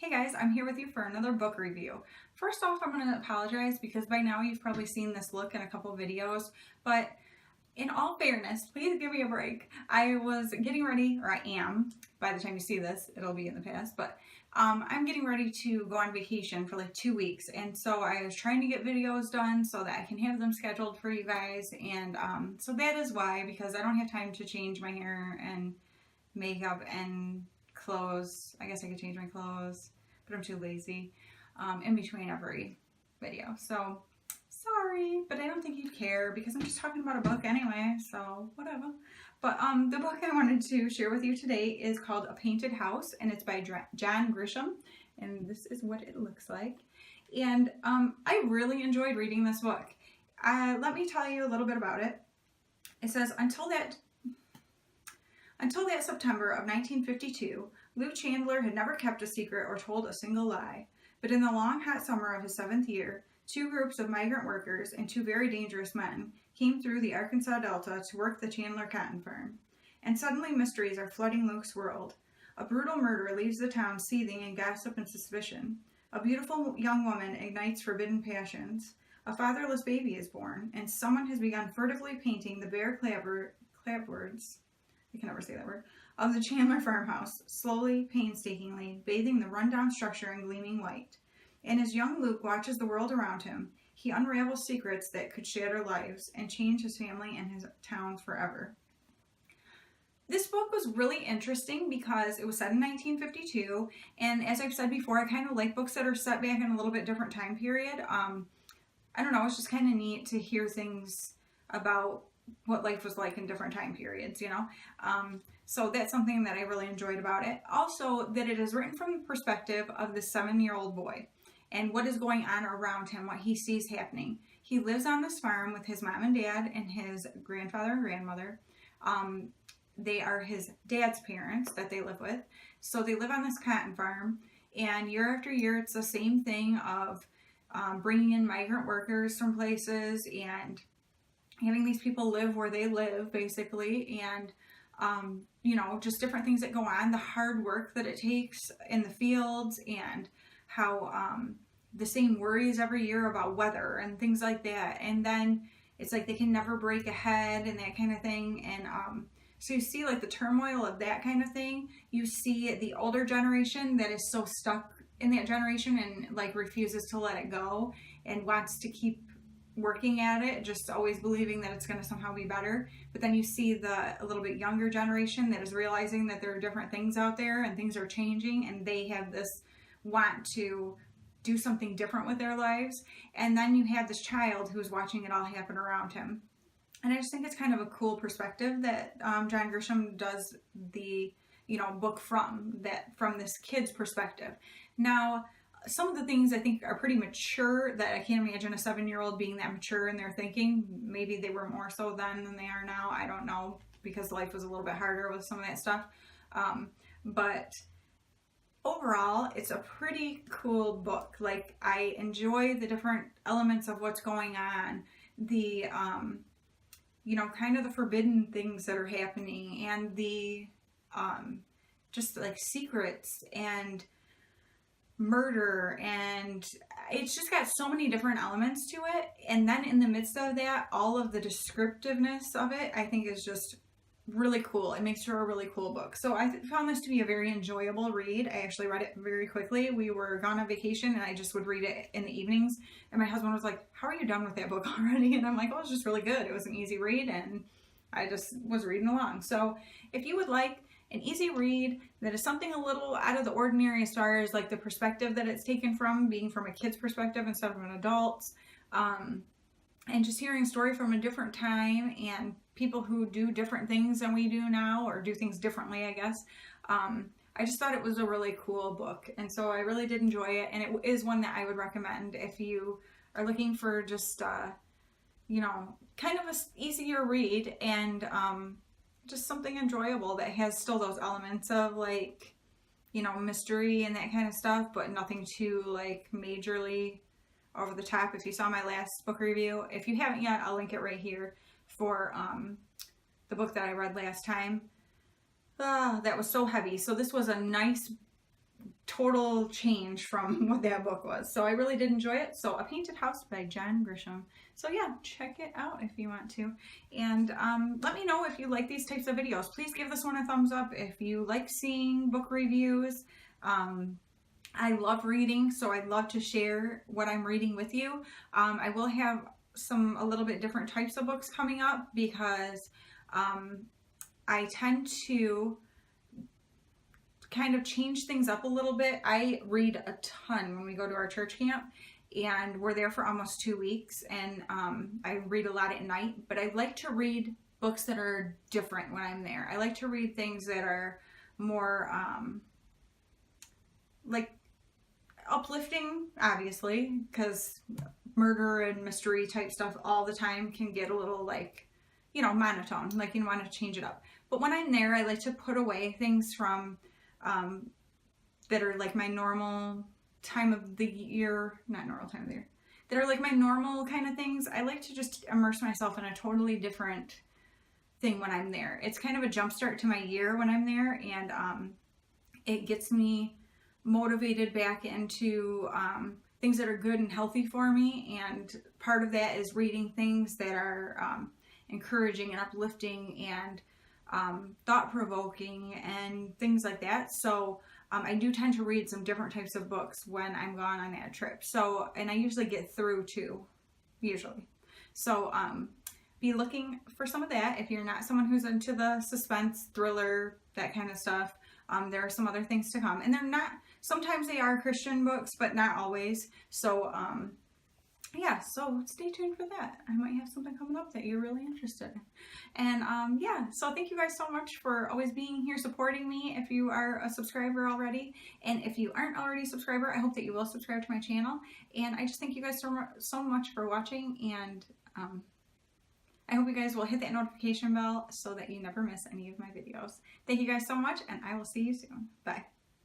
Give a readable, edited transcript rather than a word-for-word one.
Hey guys, I'm here with you for another book review. First off, I'm going to apologize because by now you've probably seen this look in a couple videos, but in all fairness, please give me a break. I was getting ready, or I am, by the time you see this, it'll be in the past, but I'm getting ready to go on vacation for like 2 weeks, and so I was trying to get videos done so that I can have them scheduled for you guys, and so that is why, because I don't have time to change my hair and makeup and clothes. I guess I could change my clothes, but I'm too lazy in between every video. So sorry, but I don't think you'd care because I'm just talking about a book anyway, so whatever. But the book I wanted to share with you today is called A Painted House, and it's by John Grisham, and this is what it looks like. And I really enjoyed reading this book. Let me tell you a little bit about it. It says, Until that September of 1952, Lou Chandler had never kept a secret or told a single lie. But in the long, hot summer of his 7th year, two groups of migrant workers and two very dangerous men came through the Arkansas Delta to work the Chandler cotton farm. And suddenly mysteries are flooding Luke's world. A brutal murder leaves the town seething in gossip and suspicion. A beautiful young woman ignites forbidden passions. A fatherless baby is born, and someone has begun furtively painting the bare clapboards, I can never say that word, of the Chandler farmhouse, slowly, painstakingly, bathing the rundown structure in gleaming white. And as young Luke watches the world around him, he unravels secrets that could shatter lives and change his family and his town forever. This book was really interesting because it was set in 1952, and as I've said before, I kind of like books that are set back in a little bit different time period. I don't know, it's just kind of neat to hear things about what life was like in different time periods, you know? So that's something that I really enjoyed about it. Also, that it is written from the perspective of the 7-year-old boy and what is going on around him, what he sees happening. He lives on this farm with his mom and dad and his grandfather and grandmother. They are his dad's parents that they live with. So they live on this cotton farm, and year after year it's the same thing of bringing in migrant workers from places and having these people live where they live, basically, and you know, just different things that go on, the hard work that it takes in the fields, and how the same worries every year about weather and things like that. And then it's like they can never break ahead and that kind of thing. And so you see like the turmoil of that kind of thing. You see the older generation that is so stuck in that generation and like refuses to let it go and wants to keep working at it, just always believing that it's going to somehow be better. But then you see a little bit younger generation that is realizing that there are different things out there and things are changing, and they have this want to do something different with their lives. And then you have this child who's watching it all happen around him. And I just think it's kind of a cool perspective that John Grisham does the book from this kid's perspective. Now, some of the things I think are pretty mature that I can't imagine a 7-year-old being that mature in their thinking. Maybe they were more so then than they are now. I don't know, because life was a little bit harder with some of that stuff. But overall, it's a pretty cool book. Like, I enjoy the different elements of what's going on. The, kind of the forbidden things that are happening, and the, just like secrets and murder, and it's just got so many different elements to it. And then in the midst of that, all of the descriptiveness of it, I think, is just really cool. It makes for a really cool book. So I found this to be a very enjoyable read. I actually read it very quickly. We were gone on vacation and I just would read it in the evenings, and my husband was like, "How are you done with that book already?" And I'm like, "Oh, it's just really good. It was an easy read and I just was reading along." So if you would like an easy read that is something a little out of the ordinary as far as like the perspective that it's taken from, being from a kid's perspective instead of an adult's, and just hearing a story from a different time and people who do different things than we do now, or do things differently, I guess. I just thought it was a really cool book, and so I really did enjoy it, and it is one that I would recommend if you are looking for just kind of a easier read, and just something enjoyable that has still those elements of like, mystery and that kind of stuff, but nothing too like majorly over the top. If you saw my last book review, if you haven't yet, I'll link it right here for the book that I read last time. That was so heavy. So this was a nice total change from what that book was. So I really did enjoy it. So A Painted House by John Grisham. So yeah, check it out if you want to. And let me know if you like these types of videos. Please give this one a thumbs up if you like seeing book reviews. I love reading, so I'd love to share what I'm reading with you. I will have a little bit different types of books coming up because I tend to kind of change things up a little bit. I read a ton when we go to our church camp, and we're there for almost 2 weeks, and I read a lot at night, but I like to read books that are different when I'm there. I like to read things that are more like uplifting, obviously, because murder and mystery type stuff all the time can get a little like, you know, monotone, like you want to change it up. But when I'm there, I like to put away things from that are like my normal time of the year, not normal time of the year, that are like my normal kind of things. I like to just immerse myself in a totally different thing when I'm there. It's kind of a jump start to my year when I'm there, and it gets me motivated back into things that are good and healthy for me. And part of that is reading things that are encouraging and uplifting and thought-provoking and things like that. So I do tend to read some different types of books when I'm gone on that trip. So, and I usually get through 2, usually. So be looking for some of that if you're not someone who's into the suspense, thriller, that kind of stuff. There are some other things to come, and they're not, sometimes they are Christian books, but not always. So yeah, so stay tuned for that. I might have something coming up that you're really interested in. And yeah, so thank you guys so much for always being here, supporting me if you are a subscriber already. And if you aren't already a subscriber, I hope that you will subscribe to my channel. And I just thank you guys so much for watching, and I hope you guys will hit that notification bell so that you never miss any of my videos. Thank you guys so much, and I will see you soon. Bye.